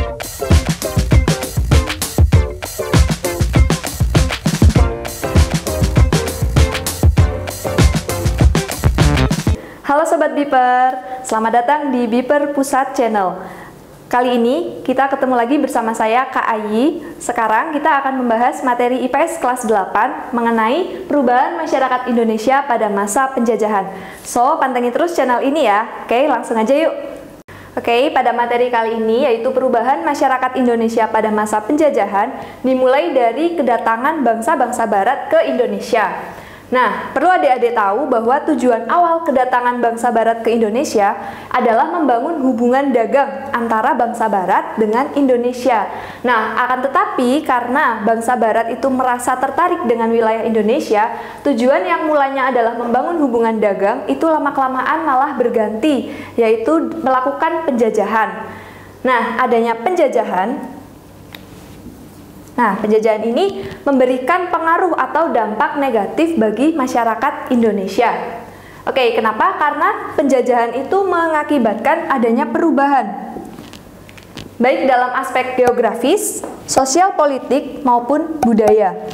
Halo Sobat Biper, selamat datang di Biper Pusat Channel. Kali ini kita ketemu lagi bersama saya Kak Ayi. Sekarang kita akan membahas materi IPS kelas 8 mengenai perubahan masyarakat Indonesia pada masa penjajahan. So, pantengin terus channel ini ya. Oke, langsung aja yuk. Oke, pada materi kali ini yaitu perubahan masyarakat Indonesia pada masa penjajahan dimulai dari kedatangan bangsa-bangsa barat ke Indonesia. Nah, perlu adik-adik tahu bahwa tujuan awal kedatangan bangsa barat ke Indonesia adalah membangun hubungan dagang antara bangsa barat dengan Indonesia. Nah, akan tetapi karena bangsa barat itu merasa tertarik dengan wilayah Indonesia, tujuan yang mulanya adalah membangun hubungan dagang itu lama-kelamaan malah berganti, yaitu melakukan penjajahan. Nah, adanya penjajahan ini memberikan pengaruh atau dampak negatif bagi masyarakat Indonesia. Oke, kenapa? Karena penjajahan itu mengakibatkan adanya perubahan, baik dalam aspek geografis, sosial politik, maupun budaya.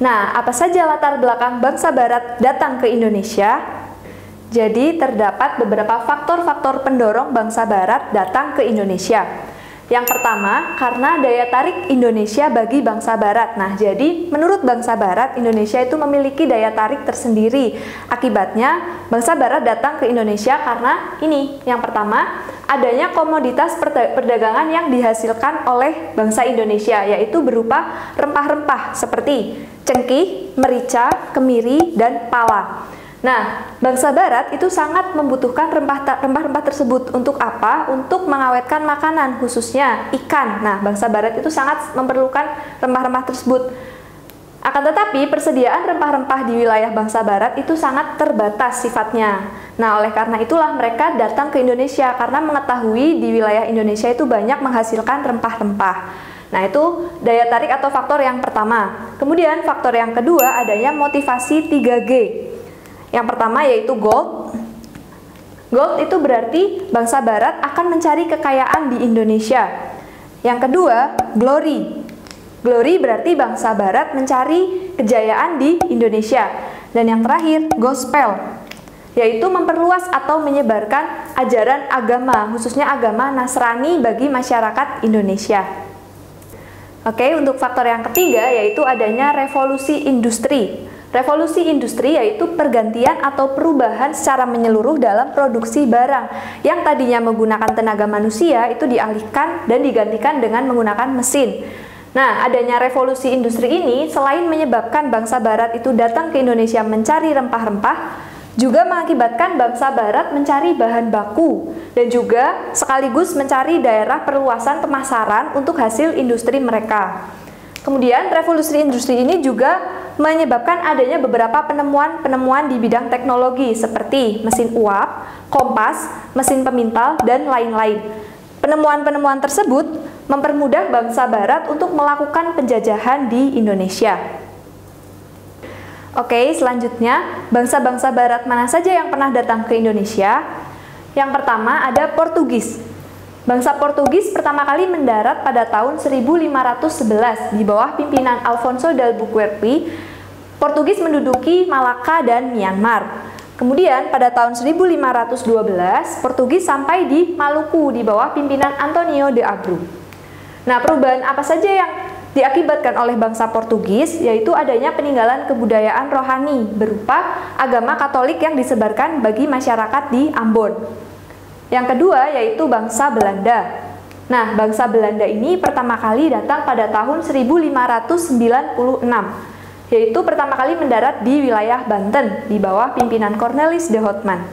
Nah, apa saja latar belakang bangsa barat datang ke Indonesia? Jadi, terdapat beberapa faktor-faktor pendorong bangsa barat datang ke Indonesia. Yang pertama, karena daya tarik Indonesia bagi bangsa barat. Nah, jadi menurut bangsa barat, Indonesia itu memiliki daya tarik tersendiri. Akibatnya, bangsa barat datang ke Indonesia karena ini. Yang pertama, adanya komoditas perdagangan yang dihasilkan oleh bangsa Indonesia, yaitu berupa rempah-rempah seperti cengkih, merica, kemiri, dan pala. Nah, bangsa barat itu sangat membutuhkan rempah-rempah tersebut. Untuk apa? Untuk mengawetkan makanan, khususnya ikan. Nah, bangsa barat itu sangat memerlukan rempah-rempah tersebut. Akan tetapi, persediaan rempah-rempah di wilayah bangsa barat itu sangat terbatas sifatnya. Nah, oleh karena itulah mereka datang ke Indonesia, karena mengetahui di wilayah Indonesia itu banyak menghasilkan rempah-rempah. Nah, itu daya tarik atau faktor yang pertama. Kemudian, faktor yang kedua adanya motivasi 3G. Yang pertama yaitu gold. Gold itu berarti bangsa barat akan mencari kekayaan di Indonesia. Yang kedua, glory. Glory berarti bangsa barat mencari kejayaan di Indonesia. Dan yang terakhir, gospel, yaitu memperluas atau menyebarkan ajaran agama, khususnya agama Nasrani bagi masyarakat Indonesia. Oke, untuk faktor yang ketiga yaitu adanya revolusi industri. Revolusi industri yaitu pergantian atau perubahan secara menyeluruh dalam produksi barang yang tadinya menggunakan tenaga manusia itu dialihkan dan digantikan dengan menggunakan mesin. Nah, adanya revolusi industri ini selain menyebabkan bangsa barat itu datang ke Indonesia mencari rempah-rempah, juga mengakibatkan bangsa barat mencari bahan baku dan juga sekaligus mencari daerah perluasan pemasaran untuk hasil industri mereka. Kemudian, revolusi industri ini juga menyebabkan adanya beberapa penemuan-penemuan di bidang teknologi seperti mesin uap, kompas, mesin pemintal, dan lain-lain. Penemuan-penemuan tersebut mempermudah bangsa barat untuk melakukan penjajahan di Indonesia. Oke, selanjutnya, bangsa-bangsa barat mana saja yang pernah datang ke Indonesia? Yang pertama ada Portugis. Bangsa Portugis pertama kali mendarat pada tahun 1511 di bawah pimpinan Alfonso de Albuquerque. Portugis menduduki Malaka dan Myanmar. Kemudian pada tahun 1512, Portugis sampai di Maluku di bawah pimpinan Antonio de Abreu. Nah, perubahan apa saja yang diakibatkan oleh bangsa Portugis, yaitu adanya peninggalan kebudayaan rohani berupa agama Katolik yang disebarkan bagi masyarakat di Ambon. Yang kedua yaitu bangsa Belanda. Nah, bangsa Belanda ini pertama kali datang pada tahun 1596, yaitu pertama kali mendarat di wilayah Banten di bawah pimpinan Cornelis de Houtman.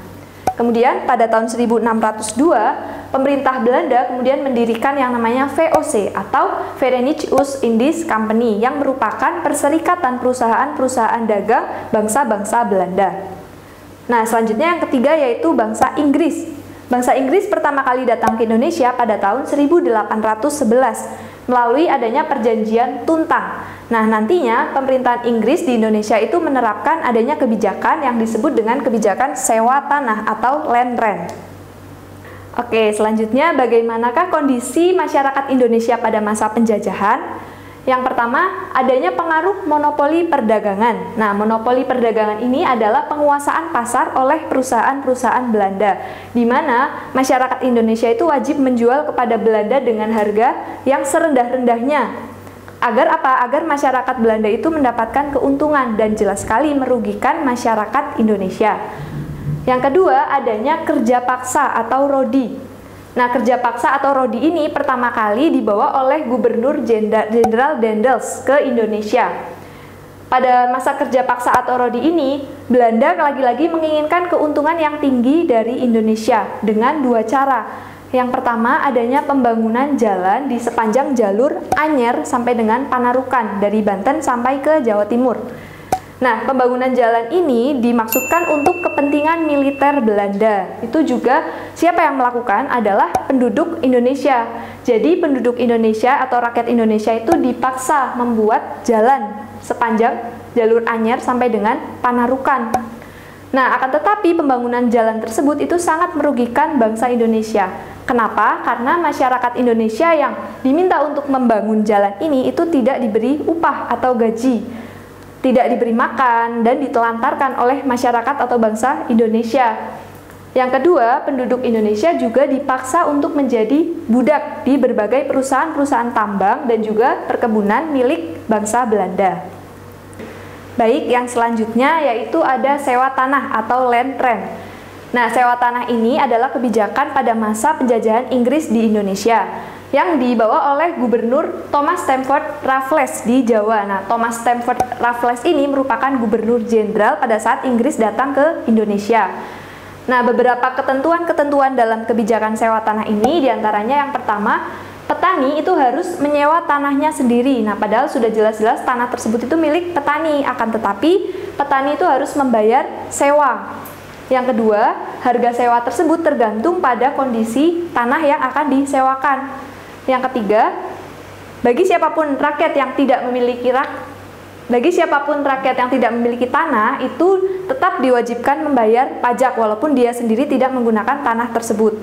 Kemudian pada tahun 1602, pemerintah Belanda kemudian mendirikan yang namanya VOC atau Verenigde Oost-Indisch Company yang merupakan perserikatan perusahaan-perusahaan dagang bangsa-bangsa Belanda. Nah, selanjutnya yang ketiga yaitu bangsa Inggris. Bangsa Inggris pertama kali datang ke Indonesia pada tahun 1811 melalui adanya perjanjian Tuntang. Nah, nantinya pemerintahan Inggris di Indonesia itu menerapkan adanya kebijakan yang disebut dengan kebijakan sewa tanah atau land rent. Oke, selanjutnya bagaimanakah kondisi masyarakat Indonesia pada masa penjajahan? Yang pertama, adanya pengaruh monopoli perdagangan. Nah, monopoli perdagangan ini adalah penguasaan pasar oleh perusahaan-perusahaan Belanda, di mana masyarakat Indonesia itu wajib menjual kepada Belanda dengan harga yang serendah-rendahnya. Agar apa? Agar masyarakat Belanda itu mendapatkan keuntungan dan jelas sekali merugikan masyarakat Indonesia. Yang kedua, adanya kerja paksa atau rodi. Nah, kerja paksa atau rodi ini pertama kali dibawa oleh Gubernur Jenderal Daendels ke Indonesia. Pada masa kerja paksa atau rodi ini, Belanda lagi-lagi menginginkan keuntungan yang tinggi dari Indonesia dengan dua cara. Yang pertama, adanya pembangunan jalan di sepanjang jalur Anyer sampai dengan Panarukan, dari Banten sampai ke Jawa Timur. Nah, pembangunan jalan ini dimaksudkan untuk kepentingan militer Belanda. Itu juga siapa yang melakukan adalah penduduk Indonesia. Jadi penduduk Indonesia atau rakyat Indonesia itu dipaksa membuat jalan sepanjang jalur Anyer sampai dengan Panarukan. Nah, akan tetapi pembangunan jalan tersebut itu sangat merugikan bangsa Indonesia. Kenapa? Karena masyarakat Indonesia yang diminta untuk membangun jalan ini itu tidak diberi upah atau gaji, tidak diberi makan, dan ditelantarkan oleh masyarakat atau bangsa Indonesia. Yang kedua, penduduk Indonesia juga dipaksa untuk menjadi budak di berbagai perusahaan-perusahaan tambang dan juga perkebunan milik bangsa Belanda. Baik, yang selanjutnya yaitu ada sewa tanah atau land rent. Nah, sewa tanah ini adalah kebijakan pada masa penjajahan Inggris di Indonesia yang dibawa oleh Gubernur Thomas Stamford Raffles di Jawa. Nah, Thomas Stamford Raffles ini merupakan gubernur jenderal pada saat Inggris datang ke Indonesia. Nah, beberapa ketentuan-ketentuan dalam kebijakan sewa tanah ini diantaranya yang pertama, petani itu harus menyewa tanahnya sendiri. Nah, padahal sudah jelas-jelas tanah tersebut itu milik petani, akan tetapi petani itu harus membayar sewa. Yang kedua, harga sewa tersebut tergantung pada kondisi tanah yang akan disewakan. Yang ketiga, bagi siapapun rakyat yang tidak memiliki tanah itu tetap diwajibkan membayar pajak walaupun dia sendiri tidak menggunakan tanah tersebut.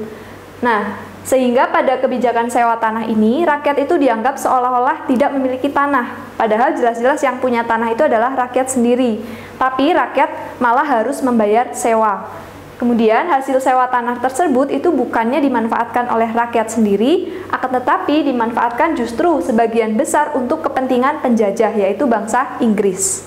Nah, sehingga pada kebijakan sewa tanah ini rakyat itu dianggap seolah-olah tidak memiliki tanah, padahal jelas-jelas yang punya tanah itu adalah rakyat sendiri, tapi rakyat malah harus membayar sewa. Kemudian hasil sewa tanah tersebut itu bukannya dimanfaatkan oleh rakyat sendiri, akan tetapi dimanfaatkan justru sebagian besar untuk kepentingan penjajah, yaitu bangsa Inggris.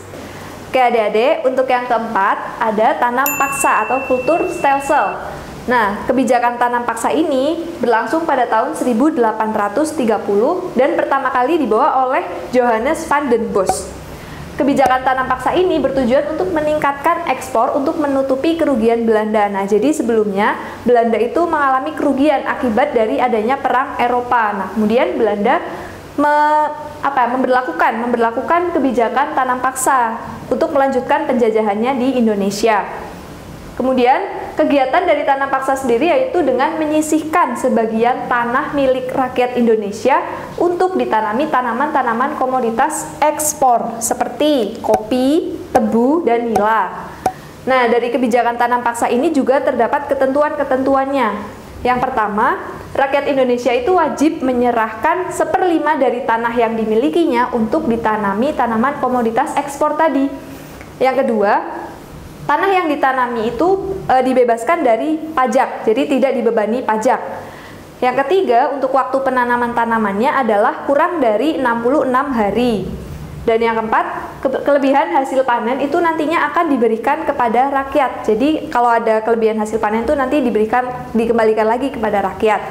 Oke adik-adik, untuk yang keempat ada tanam paksa atau kultur stelsel. Nah, kebijakan tanam paksa ini berlangsung pada tahun 1830 dan pertama kali dibawa oleh Johannes van den Bosch. Kebijakan tanam paksa ini bertujuan untuk meningkatkan ekspor untuk menutupi kerugian Belanda. Nah, jadi sebelumnya Belanda itu mengalami kerugian akibat dari adanya perang Eropa. Nah, kemudian Belanda memberlakukan kebijakan tanam paksa untuk melanjutkan penjajahannya di Indonesia. Kemudian kegiatan dari tanam paksa sendiri yaitu dengan menyisihkan sebagian tanah milik rakyat Indonesia untuk ditanami tanaman-tanaman komoditas ekspor seperti kopi, tebu, dan nila. Nah, dari kebijakan tanam paksa ini juga terdapat ketentuan-ketentuannya. Yang pertama, rakyat Indonesia itu wajib menyerahkan 1/5 dari tanah yang dimilikinya untuk ditanami tanaman komoditas ekspor tadi. Yang kedua, tanah yang ditanami itu dibebaskan dari pajak, jadi tidak dibebani pajak. Yang ketiga, untuk waktu penanaman tanamannya adalah kurang dari 66 hari. Dan yang keempat, kelebihan hasil panen itu nantinya akan diberikan kepada rakyat. Jadi kalau ada kelebihan hasil panen itu nanti dikembalikan lagi kepada rakyat.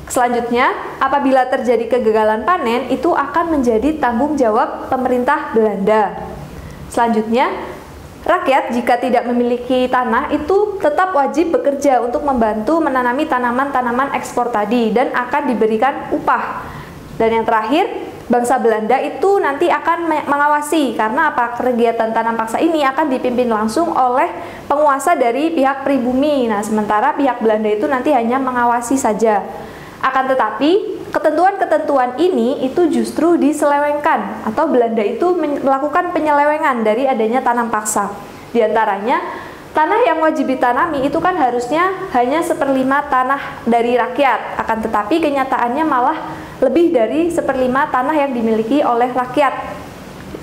Selanjutnya, apabila terjadi kegagalan panen itu akan menjadi tanggung jawab pemerintah Belanda. Selanjutnya, rakyat jika tidak memiliki tanah itu tetap wajib bekerja untuk membantu menanami tanaman-tanaman ekspor tadi dan akan diberikan upah. Dan yang terakhir, bangsa Belanda itu nanti akan mengawasi karena apa? Kegiatan tanam paksa ini akan dipimpin langsung oleh penguasa dari pihak pribumi. Nah, sementara pihak Belanda itu nanti hanya mengawasi saja. Akan tetapi, ketentuan-ketentuan ini itu justru diselewengkan atau Belanda itu melakukan penyelewengan dari adanya tanam paksa. Di antaranya, Tanah yang wajib ditanami itu kan harusnya hanya 1/5 tanah dari rakyat, akan tetapi kenyataannya malah lebih dari 1/5 tanah yang dimiliki oleh rakyat.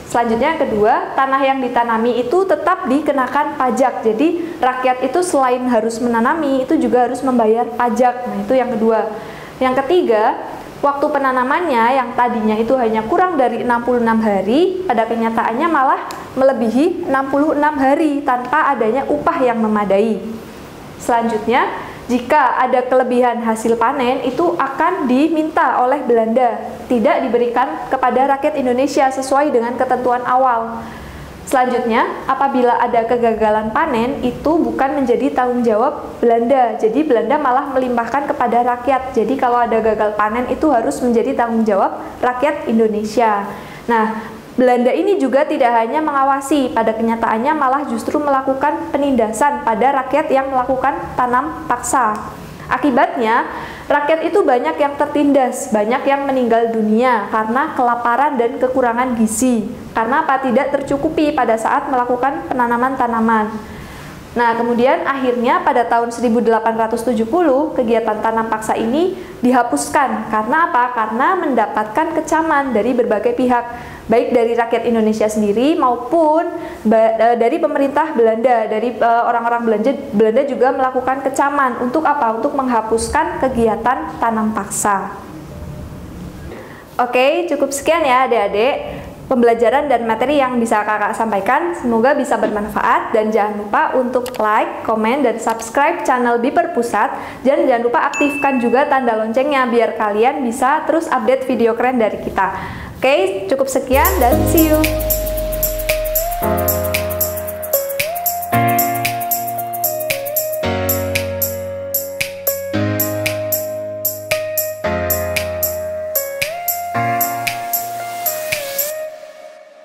Selanjutnya yang kedua, tanah yang ditanami itu tetap dikenakan pajak. Jadi rakyat itu selain harus menanami, itu juga harus membayar pajak. Nah, itu yang kedua. Yang ketiga, waktu penanamannya yang tadinya itu hanya kurang dari 66 hari, pada kenyataannya malah melebihi 66 hari tanpa adanya upah yang memadai. Selanjutnya, jika ada kelebihan hasil panen itu akan diminta oleh Belanda, tidak diberikan kepada rakyat Indonesia sesuai dengan ketentuan awal. Selanjutnya, apabila ada kegagalan panen itu bukan menjadi tanggung jawab Belanda, jadi Belanda malah melimpahkan kepada rakyat. Jadi kalau ada gagal panen itu harus menjadi tanggung jawab rakyat Indonesia. Nah, Belanda ini juga tidak hanya mengawasi, pada kenyataannya malah justru melakukan penindasan pada rakyat yang melakukan tanam paksa. Akibatnya, rakyat itu banyak yang tertindas, banyak yang meninggal dunia karena kelaparan dan kekurangan gizi. Karena apa? Tidak tercukupi pada saat melakukan penanaman tanaman. Nah, kemudian akhirnya pada tahun 1870 kegiatan tanam paksa ini dihapuskan. Karena apa? Karena mendapatkan kecaman dari berbagai pihak, baik dari rakyat Indonesia sendiri maupun dari pemerintah Belanda, dari orang-orang Belanda juga melakukan kecaman. Untuk apa? Untuk menghapuskan kegiatan tanam paksa. Oke, cukup sekian ya adik-adik pembelajaran dan materi yang bisa kakak sampaikan. Semoga bisa bermanfaat dan jangan lupa untuk like, komen, dan subscribe channel Biper Pusat. Dan jangan lupa aktifkan juga tanda loncengnya biar kalian bisa terus update video keren dari kita. Oke, cukup sekian dan see you.